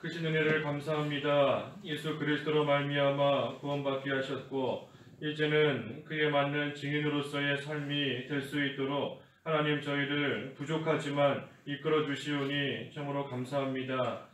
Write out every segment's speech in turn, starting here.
크신 은혜를 감사합니다. 예수 그리스도로 말미암아 구원받게 하셨고 이제는 그에 맞는 증인으로서의 삶이 될 수 있도록 하나님 저희를 부족하지만 이끌어 주시오니 참으로 감사합니다.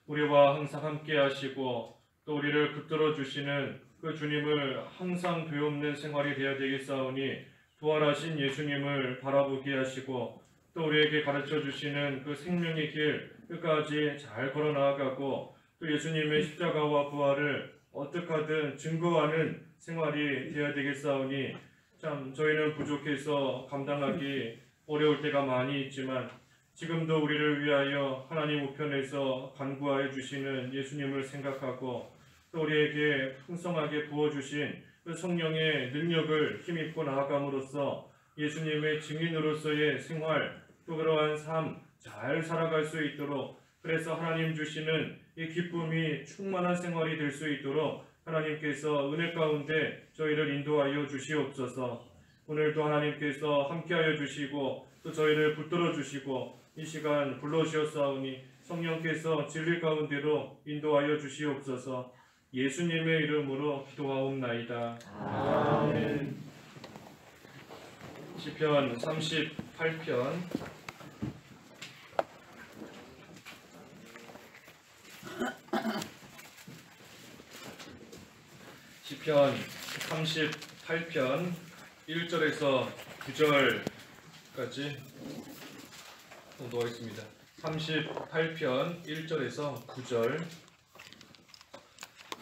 우리와 항상 함께 하시고 또 우리를 붙들어 주시는 그 주님을 항상 되옵는 생활이 되어야 되겠사오니 부활하신 예수님을 바라보게 하시고 또 우리에게 가르쳐 주시는 그 생명의 길 끝까지 잘 걸어 나아가고 또 예수님의 십자가와 부활을 어떻게 하든 증거하는 생활이 되어야 되겠사오니 참 저희는 부족해서 감당하기 어려울 때가 많이 있지만 지금도 우리를 위하여 하나님 우편에서 간구하여 주시는 예수님을 생각하고 또 우리에게 풍성하게 부어주신 그 성령의 능력을 힘입고 나아감으로써 예수님의 증인으로서의 생활 또 그러한 삶 잘 살아갈 수 있도록 그래서 하나님 주시는 이 기쁨이 충만한 생활이 될 수 있도록 하나님께서 은혜 가운데 저희를 인도하여 주시옵소서. 오늘도 하나님께서 함께하여 주시고 또 저희를 붙들어 주시고 이 시간 불러주셨사오니 성령께서 진리 가운데로 인도하여 주시옵소서. 예수님의 이름으로 기도하옵나이다. 아멘. 시편 38편 시편 38편 1절에서 9절까지 공부하겠습니다. 38편 1절에서 9절.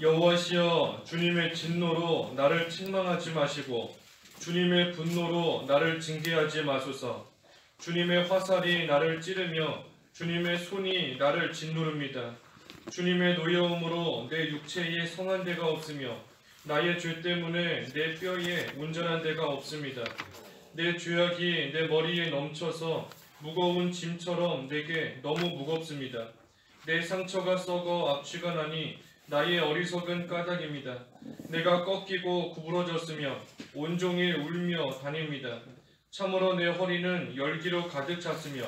여호와시여, 주님의 진노로 나를 책망하지 마시고 주님의 분노로 나를 징계하지 마소서. 주님의 화살이 나를 찌르며 주님의 손이 나를 짓누릅니다. 주님의 노여움으로 내 육체에 성한 데가 없으며 나의 죄 때문에 내 뼈에 온전한 데가 없습니다. 내 죄악이 내 머리에 넘쳐서 무거운 짐처럼 내게 너무 무겁습니다. 내 상처가 썩어 악취가 나니 나의 어리석은 까닭입니다. 내가 꺾이고 구부러졌으며 온종일 울며 다닙니다. 참으로 내 허리는 열기로 가득 찼으며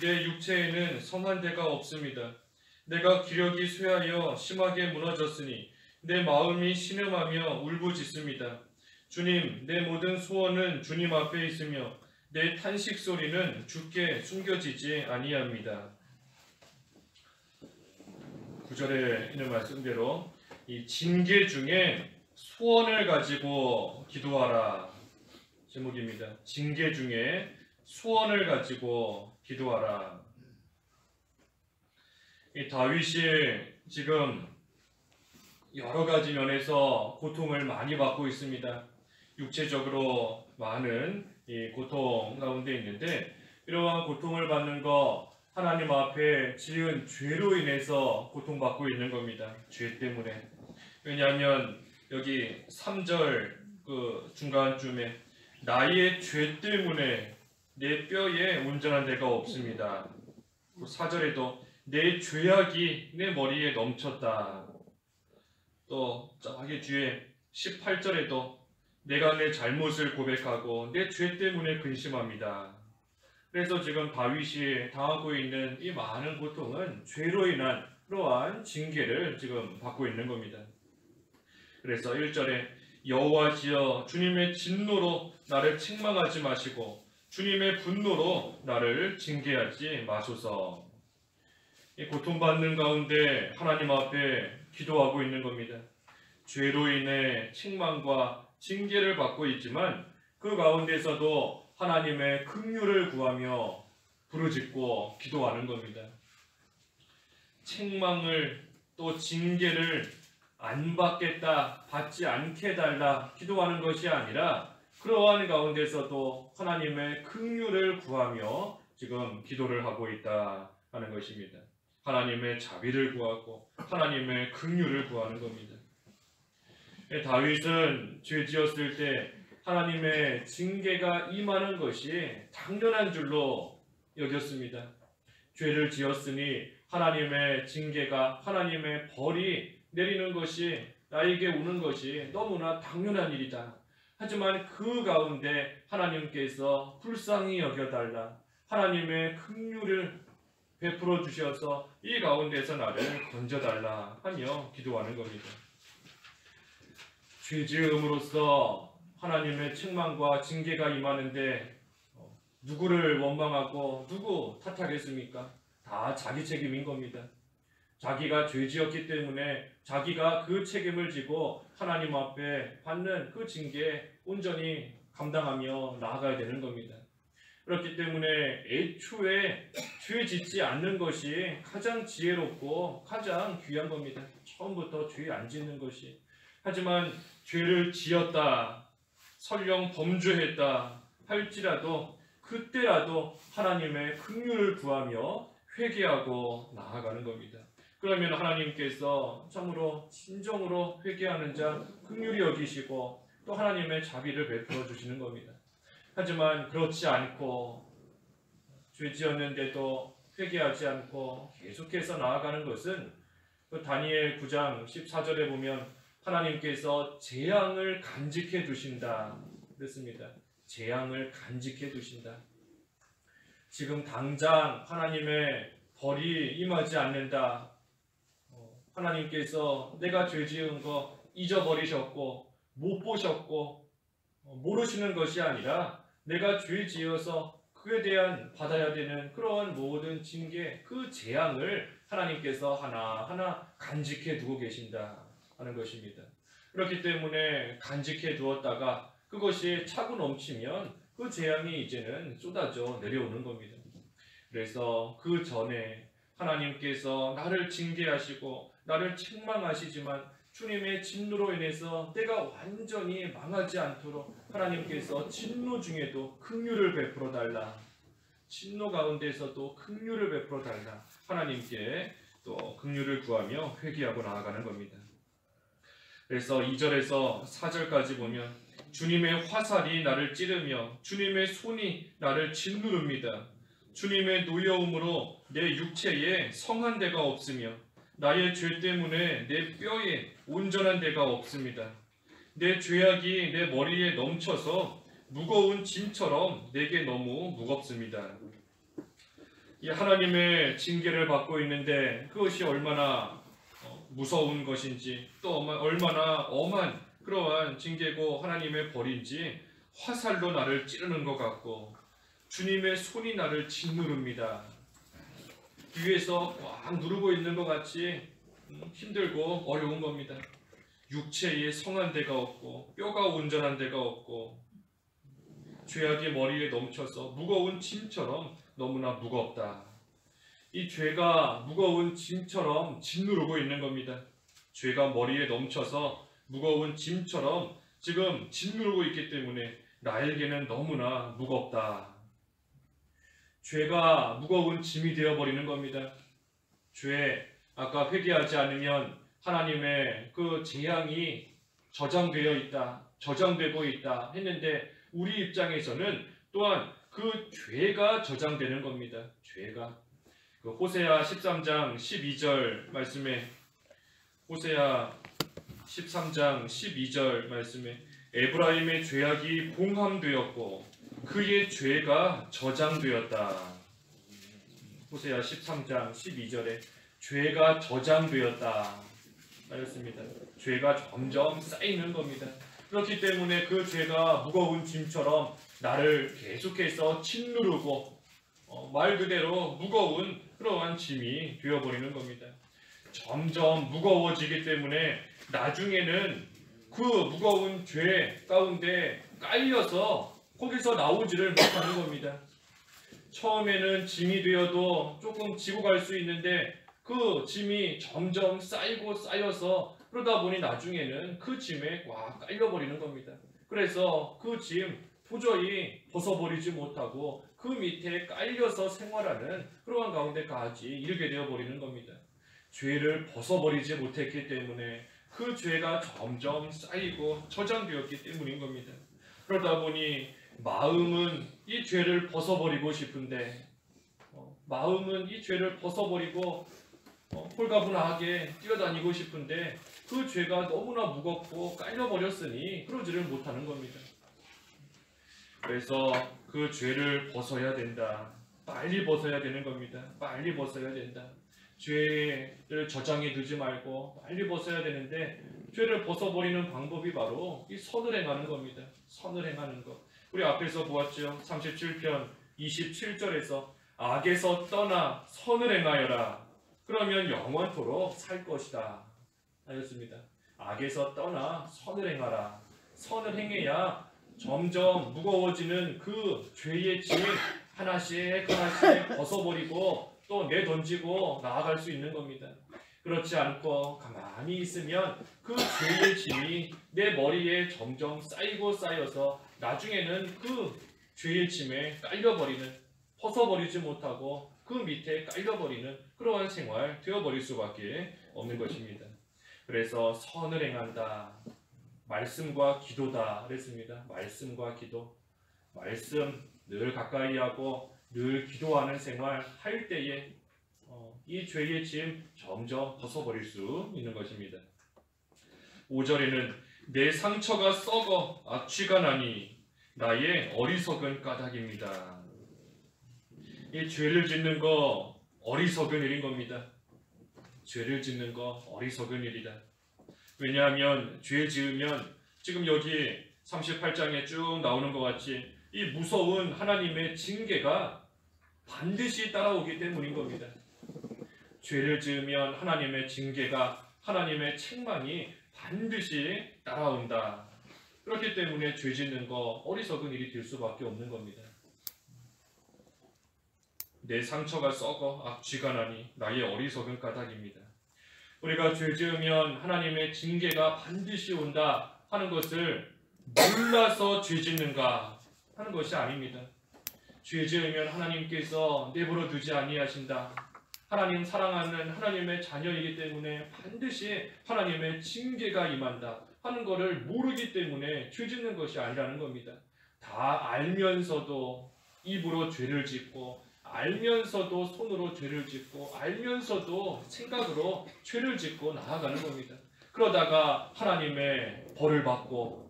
내 육체에는 성한 데가 없습니다. 내가 기력이 쇠하여 심하게 무너졌으니 내 마음이 신음하며 울부짖습니다. 주님, 내 모든 소원은 주님 앞에 있으며 내 탄식 소리는 주께 숨겨지지 아니합니다. 9절에 있는 말씀대로 이 징계 중에 소원을 가지고 기도하라 제목입니다. 징계 중에 소원을 가지고 기도하라. 이 다윗이 지금 여러 가지 면에서 고통을 많이 받고 있습니다. 육체적으로 많은 이 고통 가운데 있는데 이러한 고통을 받는 거 하나님 앞에 지은 죄로 인해서 고통받고 있는 겁니다. 죄 때문에. 왜냐하면 여기 3절 그 중간쯤에 나의 죄 때문에 내 뼈에 온전한 데가 없습니다. 4절에도 내 죄악이 내 머리에 넘쳤다. 또 저기 뒤에 18절에도 내가 내 잘못을 고백하고 내 죄 때문에 근심합니다. 그래서 지금 다윗이 당하고 있는 이 많은 고통은 죄로 인한 그러한 징계를 지금 받고 있는 겁니다. 그래서 1절에 여호와시여, 주님의 진노로 나를 책망하지 마시고 주님의 분노로 나를 징계하지 마소서. 이 고통받는 가운데 하나님 앞에 기도하고 있는 겁니다. 죄로 인해 책망과 징계를 받고 있지만 그 가운데서도 하나님의 긍휼을 구하며 부르짖고 기도하는 겁니다. 책망을 또 징계를 안 받겠다, 받지 않게 해달라 기도하는 것이 아니라 그러한 가운데서도 하나님의 긍휼을 구하며 지금 기도를 하고 있다 하는 것입니다. 하나님의 자비를 구하고 하나님의 긍휼을 구하는 겁니다. 다윗은 죄 지었을 때 하나님의 징계가 임하는 것이 당연한 줄로 여겼습니다. 죄를 지었으니 하나님의 징계가, 하나님의 벌이 내리는 것이, 나에게 오는 것이 너무나 당연한 일이다. 하지만 그 가운데 하나님께서 불쌍히 여겨달라, 하나님의 긍휼을 베풀어 주셔서 이 가운데서 나를 건져달라 하며 기도하는 겁니다. 죄 지음으로써 하나님의 책망과 징계가 임하는데 누구를 원망하고 누구 탓하겠습니까? 다 자기 책임인 겁니다. 자기가 죄 지었기 때문에 자기가 그 책임을 지고 하나님 앞에 받는 그 징계에 온전히 감당하며 나아가야 되는 겁니다. 그렇기 때문에 애초에 죄 짓지 않는 것이 가장 지혜롭고 가장 귀한 겁니다. 처음부터 죄 안 짓는 것이. 하지만 죄를 지었다, 설령 범죄했다 할지라도 그때라도 하나님의 긍휼을 구하며 회개하고 나아가는 겁니다. 그러면 하나님께서 참으로 진정으로 회개하는 자 긍휼히 여기시고 또 하나님의 자비를 베풀어 주시는 겁니다. 하지만 그렇지 않고 죄 지었는데도 회개하지 않고 계속해서 나아가는 것은 그 다니엘 9장 14절에 보면 하나님께서 재앙을 간직해 두신다 그랬습니다. 재앙을 간직해 두신다. 지금 당장 하나님의 벌이 임하지 않는다. 하나님께서 내가 죄 지은 거 잊어버리셨고 못 보셨고 모르시는 것이 아니라 내가 죄 지어서 그에 대한 받아야 되는 그러한 모든 징계, 그 재앙을 하나님께서 하나하나 간직해 두고 계신다 하는 것입니다. 그렇기 때문에 간직해 두었다가 그것이 차고 넘치면 그 재앙이 이제는 쏟아져 내려오는 겁니다. 그래서 그 전에 하나님께서 나를 징계하시고 나를 책망하시지만 주님의 진노로 인해서 내가 완전히 망하지 않도록 하나님께서 진노 중에도 긍휼을 베풀어 달라. 진노 가운데서도 긍휼을 베풀어 달라. 하나님께 또 긍휼을 구하며 회개하고 나아가는 겁니다. 그래서 2절에서 4절까지 보면 주님의 화살이 나를 찌르며 주님의 손이 나를 짓누릅니다. 주님의 노여움으로 내 육체에 성한 데가 없으며 나의 죄 때문에 내 뼈에 온전한 데가 없습니다. 내 죄악이 내 머리에 넘쳐서 무거운 짐처럼 내게 너무 무겁습니다. 이 하나님의 징계를 받고 있는데 그것이 얼마나 무서운 것인지 또 얼마나 엄한 그러한 징계고 하나님의 벌인지 화살로 나를 찌르는 것 같고 주님의 손이 나를 짓누릅니다. 위에서 꽉 누르고 있는 것 같이 힘들고 어려운 겁니다. 육체에 성한 데가 없고 뼈가 온전한 데가 없고 죄악이 머리에 넘쳐서 무거운 짐처럼 너무나 무겁다. 이 죄가 무거운 짐처럼 짓누르고 있는 겁니다. 죄가 머리에 넘쳐서 무거운 짐처럼 지금 짓누르고 있기 때문에 나에게는 너무나 무겁다. 죄가 무거운 짐이 되어버리는 겁니다. 죄, 아까 회개하지 않으면 하나님의 그 재앙이 저장되어 있다, 저장되고 있다 했는데 우리 입장에서는 또한 그 죄가 저장되는 겁니다. 죄가. 그 호세아 13장 12절 말씀에 호세아 13장 12절 말씀에 에브라임의 죄악이 봉함되었고 그의 죄가 저장되었다. 호세아 13장 12절에 죄가 저장되었다 하였습니다. 죄가 점점 쌓이는 겁니다. 그렇기 때문에 그 죄가 무거운 짐처럼 나를 계속해서 짓누르고 말 그대로 무거운 그러한 짐이 되어버리는 겁니다. 점점 무거워지기 때문에 나중에는 그 무거운 죄 가운데 깔려서 거기서 나오지를 못하는 겁니다. 처음에는 짐이 되어도 조금 지고 갈 수 있는데 그 짐이 점점 쌓이고 쌓여서 그러다 보니 나중에는 그 짐에 꽉 깔려버리는 겁니다. 그래서 그 짐 도저히 벗어버리지 못하고 그 밑에 깔려서 생활하는 그러한 가운데까지 이르게 되어버리는 겁니다. 죄를 벗어버리지 못했기 때문에 그 죄가 점점 쌓이고 저장되었기 때문인 겁니다. 그러다 보니 마음은 이 죄를 벗어버리고 싶은데 마음은 이 죄를 벗어버리고 홀가분하게 뛰어다니고 싶은데 그 죄가 너무나 무겁고 깔려버렸으니 그러지를 못하는 겁니다. 그래서 그 죄를 벗어야 된다. 빨리 벗어야 되는 겁니다. 빨리 벗어야 된다. 죄를 저장해 두지 말고 빨리 벗어야 되는데 죄를 벗어버리는 방법이 바로 이 선을 행하는 겁니다. 선을 행하는 것. 우리 앞에서 보았죠. 37편 27절에서 악에서 떠나 선을 행하여라. 그러면 영원토록 살 것이다. 하였습니다. 악에서 떠나 선을 행하라. 선을 행해야 점점 무거워지는 그 죄의 짐 하나씩 하나씩 벗어버리고 또 내던지고 나아갈 수 있는 겁니다. 그렇지 않고 가만히 있으면 그 죄의 짐이 내 머리에 점점 쌓이고 쌓여서 나중에는 그 죄의 짐에 깔려버리는, 벗어버리지 못하고 그 밑에 깔려버리는 그러한 생활 되어버릴 수밖에 없는 것입니다. 그래서 선을 행한다. 말씀과 기도다 그랬습니다. 말씀과 기도. 말씀 늘 가까이 하고 늘 기도하는 생활 할 때에 이 죄의 짐 점점 벗어버릴 수 있는 것입니다. 5절에는 내 상처가 썩어 악취가 나니 나의 어리석은 까닭입니다. 이 죄를 짓는 거 어리석은 일인 겁니다. 죄를 짓는 거 어리석은 일이다. 왜냐하면 죄 지으면 지금 여기 38장에 쭉 나오는 것 같이 이 무서운 하나님의 징계가 반드시 따라오기 때문인 겁니다. 죄를 지으면 하나님의 징계가, 하나님의 책망이 반드시 따라온다. 그렇기 때문에 죄 짓는 거 어리석은 일이 될 수밖에 없는 겁니다. 내 상처가 썩어 악취가 나니 나의 어리석은 까닭입니다. 우리가 죄 지으면 하나님의 징계가 반드시 온다 하는 것을 몰라서 죄 짓는가 하는 것이 아닙니다. 죄 지으면 하나님께서 내버려 두지 아니하신다. 하나님 사랑하는 하나님의 자녀이기 때문에 반드시 하나님의 징계가 임한다 하는 것을 모르기 때문에 죄 짓는 것이 아니라는 겁니다. 다 알면서도 입으로 죄를 짓고 알면서도 손으로 죄를 짓고 알면서도 생각으로 죄를 짓고 나아가는 겁니다. 그러다가 하나님의 벌을 받고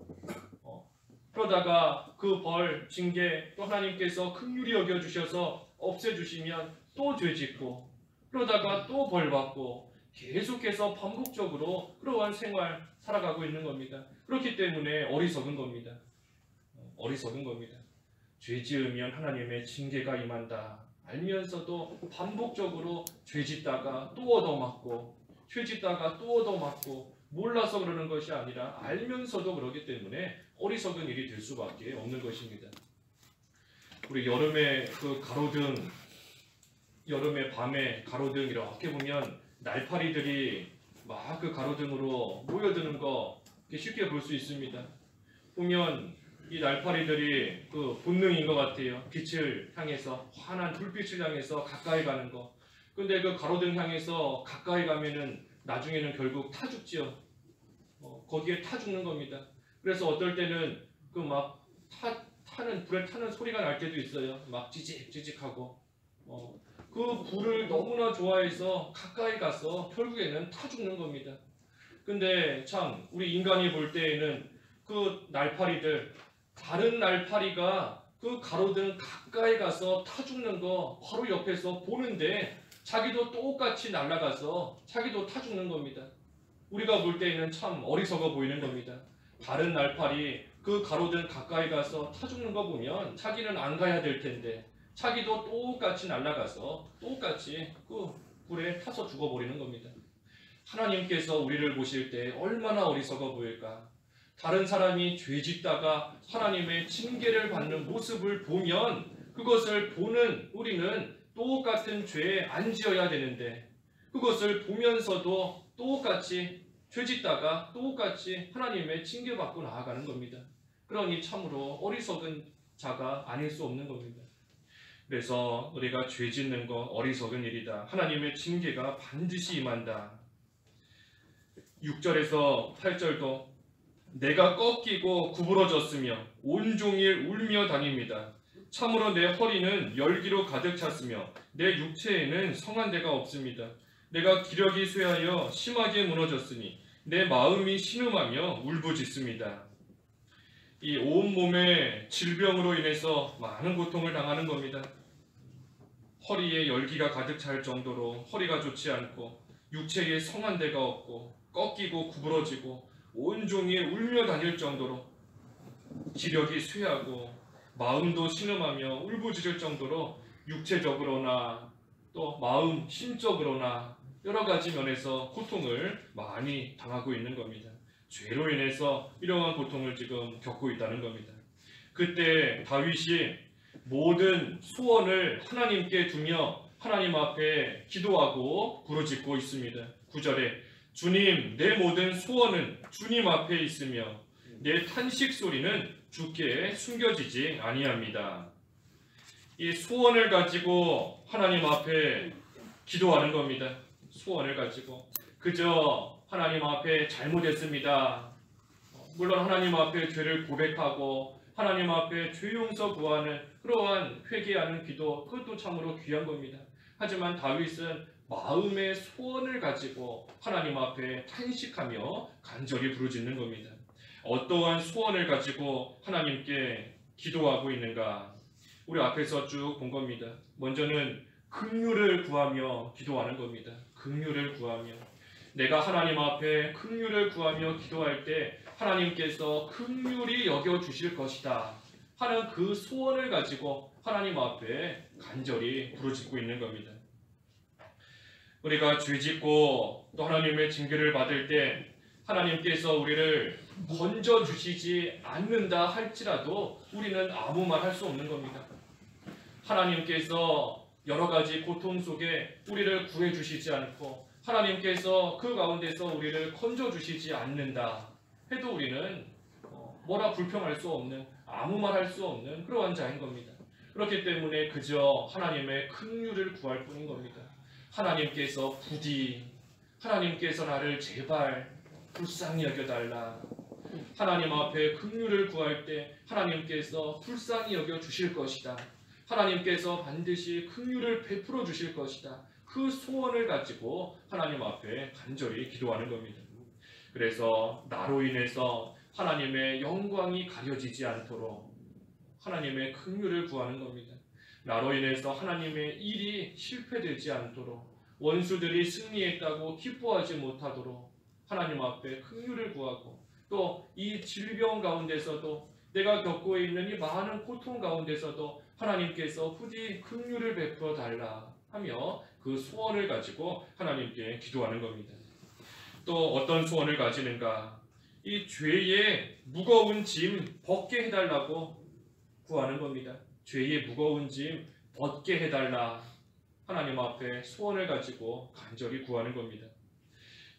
그러다가 그 벌, 징계 또 하나님께서 긍휼히 여겨주셔서 없애주시면 또 죄 짓고 그러다가 또 벌 받고 계속해서 반복적으로 그러한 생활 살아가고 있는 겁니다. 그렇기 때문에 어리석은 겁니다. 어리석은 겁니다. 죄 지으면 하나님의 징계가 임한다. 알면서도 반복적으로 죄 짓다가 또 얻어맞고 죄 짓다가 또 얻어맞고 몰라서 그러는 것이 아니라 알면서도 그러기 때문에 어리석은 일이 될 수밖에 없는 것입니다. 우리 여름에 그 가로등, 여름에 밤에 가로등 이렇게 보면 날파리들이 막 그 가로등으로 모여드는 거 쉽게 볼 수 있습니다. 보면 이 날파리들이 그 본능인 것 같아요. 빛을 향해서, 환한 불빛을 향해서 가까이 가는 거. 근데 그 가로등 향해서 가까이 가면은 나중에는 결국 타 죽지요. 거기에 타 죽는 겁니다. 그래서 어떨 때는 그 막 불에 타는 소리가 날 때도 있어요. 막 찌직찌직하고. 그 불을 너무나 좋아해서 가까이 가서 결국에는 타 죽는 겁니다. 근데 참 우리 인간이 볼 때에는 그 날파리들, 다른 날파리가 그 가로등 가까이 가서 타 죽는 거 바로 옆에서 보는데 자기도 똑같이 날아가서 자기도 타 죽는 겁니다. 우리가 볼 때에는 참 어리석어 보이는 겁니다. 다른 날파리 그 가로등 가까이 가서 타 죽는 거 보면 자기는 안 가야 될 텐데 자기도 똑같이 날아가서 똑같이 그 불에 타서 죽어버리는 겁니다. 하나님께서 우리를 보실 때 얼마나 어리석어 보일까. 다른 사람이 죄 짓다가 하나님의 징계를 받는 모습을 보면 그것을 보는 우리는 똑같은 죄에 안 지어야 되는데 그것을 보면서도 똑같이 죄 짓다가 똑같이 하나님의 징계받고 나아가는 겁니다. 그러니 참으로 어리석은 자가 아닐 수 없는 겁니다. 그래서 우리가 죄 짓는 것 어리석은 일이다. 하나님의 징계가 반드시 임한다. 6절에서 8절도 내가 꺾이고 구부러졌으며 온종일 울며 다닙니다. 참으로 내 허리는 열기로 가득 찼으며 내 육체에는 성한 데가 없습니다. 내가 기력이 쇠하여 심하게 무너졌으니 내 마음이 신음하며 울부짖습니다. 이 온몸의 질병으로 인해서 많은 고통을 당하는 겁니다. 허리에 열기가 가득 찰 정도로 허리가 좋지 않고 육체에 성한 데가 없고 꺾이고 구부러지고 온종일 울며 다닐 정도로 지력이 쇠하고 마음도 신음하며 울부짖을 정도로 육체적으로나 또 마음, 심적으로나 여러 가지 면에서 고통을 많이 당하고 있는 겁니다. 죄로 인해서 이러한 고통을 지금 겪고 있다는 겁니다. 그때 다윗이 모든 소원을 하나님께 두며 하나님 앞에 기도하고 부르짖고 있습니다. 9절에 주님, 내 모든 소원은 주님 앞에 있으며 내 탄식 소리는 주께 숨겨지지 아니합니다. 이 소원을 가지고 하나님 앞에 기도하는 겁니다. 소원을 가지고 그저 하나님 앞에 잘못했습니다. 물론 하나님 앞에 죄를 고백하고 하나님 앞에 죄 용서 구하는 그러한 회개하는 기도, 그것도 참으로 귀한 겁니다. 하지만 다윗은 마음의 소원을 가지고 하나님 앞에 탄식하며 간절히 부르짖는 겁니다. 어떠한 소원을 가지고 하나님께 기도하고 있는가? 우리 앞에서 쭉 본 겁니다. 먼저는 긍휼을 구하며 기도하는 겁니다. 긍휼을 구하며 내가 하나님 앞에 긍휼을 구하며 기도할 때 하나님께서 긍휼히 여겨주실 것이다 하는 그 소원을 가지고 하나님 앞에 간절히 부르짖고 있는 겁니다. 우리가 죄짓고 또 하나님의 징계를 받을 때 하나님께서 우리를 건져주시지 않는다 할지라도 우리는 아무 말 할 수 없는 겁니다. 하나님께서 여러 가지 고통 속에 우리를 구해주시지 않고 하나님께서 그 가운데서 우리를 건져주시지 않는다 해도 우리는 뭐라 불평할 수 없는, 아무 말 할 수 없는 그러한 자인 겁니다. 그렇기 때문에 그저 하나님의 긍휼을 구할 뿐인 겁니다. 하나님께서 부디, 하나님께서 나를 제발 불쌍히 여겨달라. 하나님 앞에 긍휼을 구할 때 하나님께서 불쌍히 여겨 주실 것이다. 하나님께서 반드시 긍휼을 베풀어 주실 것이다. 그 소원을 가지고 하나님 앞에 간절히 기도하는 겁니다. 그래서 나로 인해서 하나님의 영광이 가려지지 않도록 하나님의 긍휼을 구하는 겁니다. 나로 인해서 하나님의 일이 실패되지 않도록 원수들이 승리했다고 기뻐하지 못하도록 하나님 앞에 긍휼을 구하고 또 이 질병 가운데서도 내가 겪고 있는 이 많은 고통 가운데서도 하나님께서 부디 긍휼을 베풀어 달라 하며 그 소원을 가지고 하나님께 기도하는 겁니다. 또 어떤 소원을 가지는가? 이 죄의 무거운 짐 벗게 해달라고 구하는 겁니다. 죄의 무거운 짐 벗게 해달라 하나님 앞에 소원을 가지고 간절히 구하는 겁니다.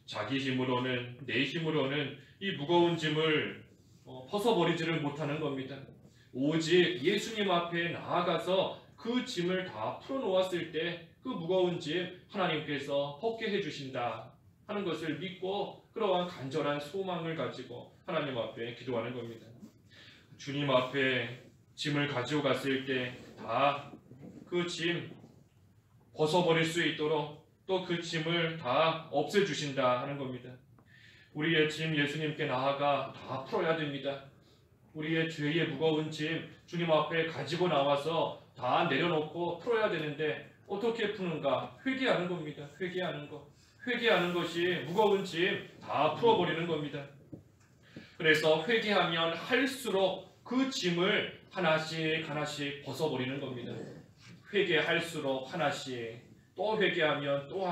자기 힘으로는, 내 힘으로는 이 무거운 짐을 벗어버리지를 못하는 겁니다. 오직 예수님 앞에 나아가서 그 짐을 다 풀어놓았을 때 그 무거운 짐 하나님께서 벗게 해주신다 하는 것을 믿고 그러한 간절한 소망을 가지고 하나님 앞에 기도하는 겁니다. 주님 앞에 짐을 가지고 갔을 때 다 그 짐 벗어버릴 수 있도록 또 그 짐을 다 없애주신다 하는 겁니다. 우리의 짐 예수님께 나아가 다 풀어야 됩니다. 우리의 죄의 무거운 짐 주님 앞에 가지고 나와서 다 내려놓고 풀어야 되는데 어떻게 푸는가? 회개하는 겁니다. 회개하는 것. 회개하는 것이 무거운 짐 다 풀어버리는 겁니다. 그래서 회개하면 할수록 그 짐을 하나씩 하나씩 벗어버리는 겁니다. 회개할수록 하나씩, 또 회개하면 또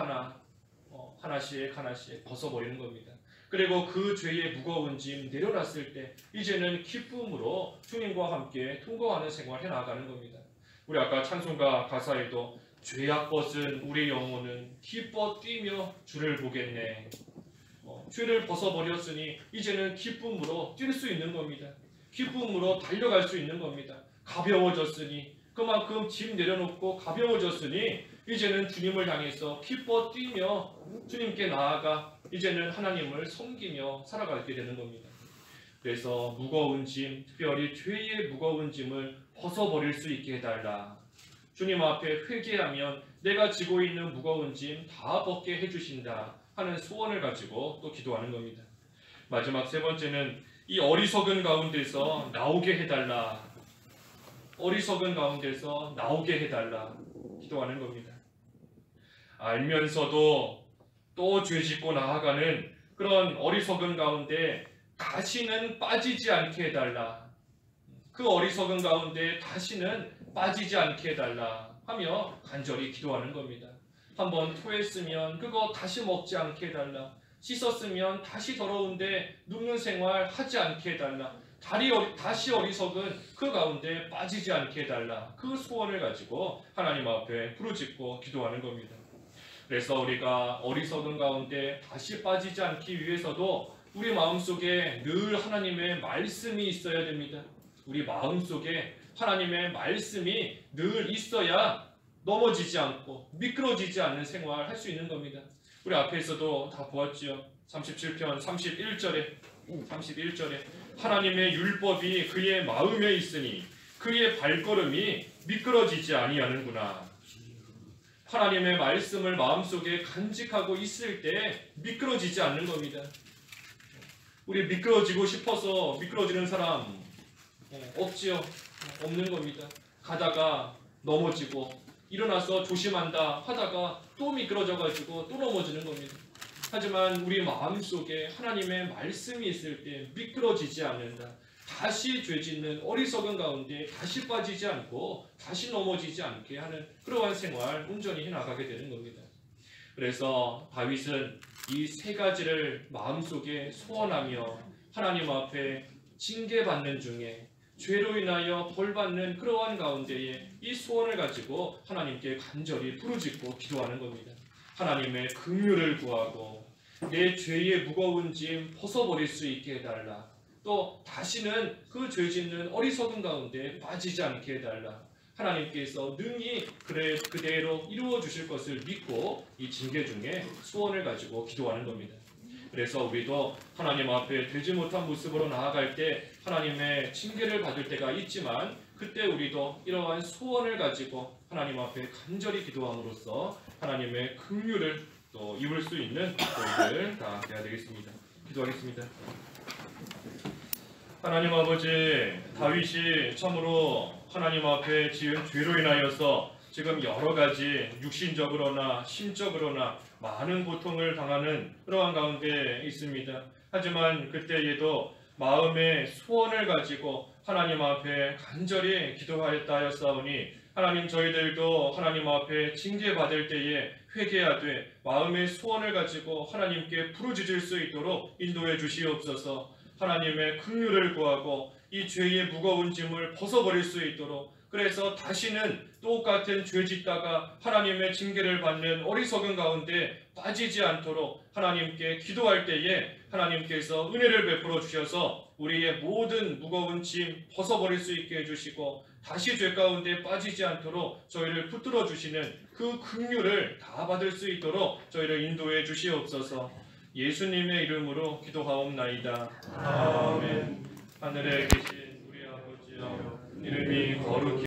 하나씩 하나씩 벗어버리는 겁니다. 그리고 그 죄의 무거운 짐 내려놨을 때 이제는 기쁨으로 주님과 함께 통과하는 생활을 해나가는 겁니다. 우리 아까 찬송가 가사에도 죄악 벗은 우리 영혼은 기뻐 뛰며 주를 보겠네. 죄를 벗어버렸으니 이제는 기쁨으로 뛸 수 있는 겁니다. 기쁨으로 달려갈 수 있는 겁니다. 가벼워졌으니 그만큼 짐 내려놓고 가벼워졌으니 이제는 주님을 향해서 기뻐 뛰며 주님께 나아가 이제는 하나님을 섬기며 살아가게 되는 겁니다. 그래서 무거운 짐, 특별히 죄의 무거운 짐을 벗어버릴 수 있게 해달라. 주님 앞에 회개하면 내가 지고 있는 무거운 짐 다 벗게 해주신다 하는 소원을 가지고 또 기도하는 겁니다. 마지막 세 번째는 이 어리석은 가운데서 나오게 해달라. 어리석은 가운데서 나오게 해달라. 기도하는 겁니다. 알면서도 또 죄짓고 나아가는 그런 어리석은 가운데 다시는 빠지지 않게 해달라. 그 어리석은 가운데 다시는 빠지지 않게 해달라 하며 간절히 기도하는 겁니다. 한번 토했으면 그거 다시 먹지 않게 해달라. 씻었으면 다시 더러운데 눕는 생활 하지 않게 해달라. 다시 어리석은 그 가운데 빠지지 않게 해달라. 그 소원을 가지고 하나님 앞에 부르짖고 기도하는 겁니다. 그래서 우리가 어리석은 가운데 다시 빠지지 않기 위해서도 우리 마음속에 늘 하나님의 말씀이 있어야 됩니다. 우리 마음속에 하나님의 말씀이 늘 있어야 넘어지지 않고 미끄러지지 않는 생활을 할 수 있는 겁니다. 우리 앞에서도 다 보았지요. 37편 31절에 하나님의 율법이 그의 마음에 있으니 그의 발걸음이 미끄러지지 아니하는구나. 하나님의 말씀을 마음속에 간직하고 있을 때 미끄러지지 않는 겁니다. 우리 미끄러지고 싶어서 미끄러지는 사람 없지요? 없는 겁니다. 가다가 넘어지고 일어나서 조심한다 하다가 또 미끄러져가지고 또 넘어지는 겁니다. 하지만 우리 마음속에 하나님의 말씀이 있을 때 미끄러지지 않는다. 다시 죄짓는 어리석은 가운데 다시 빠지지 않고 다시 넘어지지 않게 하는 그러한 생활 온전히 해나가게 되는 겁니다. 그래서 다윗은 이 세 가지를 마음속에 소원하며 하나님 앞에 징계받는 중에 죄로 인하여 벌받는 그러한 가운데에 이 소원을 가지고 하나님께 간절히 부르짖고 기도하는 겁니다. 하나님의 긍휼을 구하고 내 죄의 무거운 짐 벗어버릴 수 있게 해달라. 또 다시는 그 죄짓는 어리석은 가운데 빠지지 않게 해달라. 하나님께서 능히 그대로 이루어 주실 것을 믿고 이 징계 중에 소원을 가지고 기도하는 겁니다. 그래서 우리도 하나님 앞에 되지 못한 모습으로 나아갈 때 하나님의 징계를 받을 때가 있지만 그때 우리도 이러한 소원을 가지고 하나님 앞에 간절히 기도함으로써 하나님의 긍휼을 또 입을 수 있는 저희들 다 되어야 되겠습니다. 기도하겠습니다. 하나님 아버지, 다윗이 참으로 하나님 앞에 지은 죄로 인하여서 지금 여러 가지 육신적으로나 심적으로나 많은 고통을 당하는 그러한 가운데 있습니다. 하지만 그때에도 마음의 소원을 가지고 하나님 앞에 간절히 기도하였다 하였사오니 하나님 저희들도 하나님 앞에 징계받을 때에 회개하되 마음의 소원을 가지고 하나님께 부르짖을 수 있도록 인도해 주시옵소서. 하나님의 긍휼을 구하고 이 죄의 무거운 짐을 벗어버릴 수 있도록 그래서 다시는 똑같은 죄 짓다가 하나님의 징계를 받는 어리석은 가운데 빠지지 않도록 하나님께 기도할 때에 하나님께서 은혜를 베풀어 주셔서 우리의 모든 무거운 짐 벗어버릴 수 있게 해주시고 다시 죄 가운데 빠지지 않도록 저희를 붙들어 주시는 그 긍휼을 다 받을 수 있도록 저희를 인도해 주시옵소서. 예수님의 이름으로 기도하옵나이다. 아멘. 하늘에 계신 우리 아버지여, 이름이 거룩히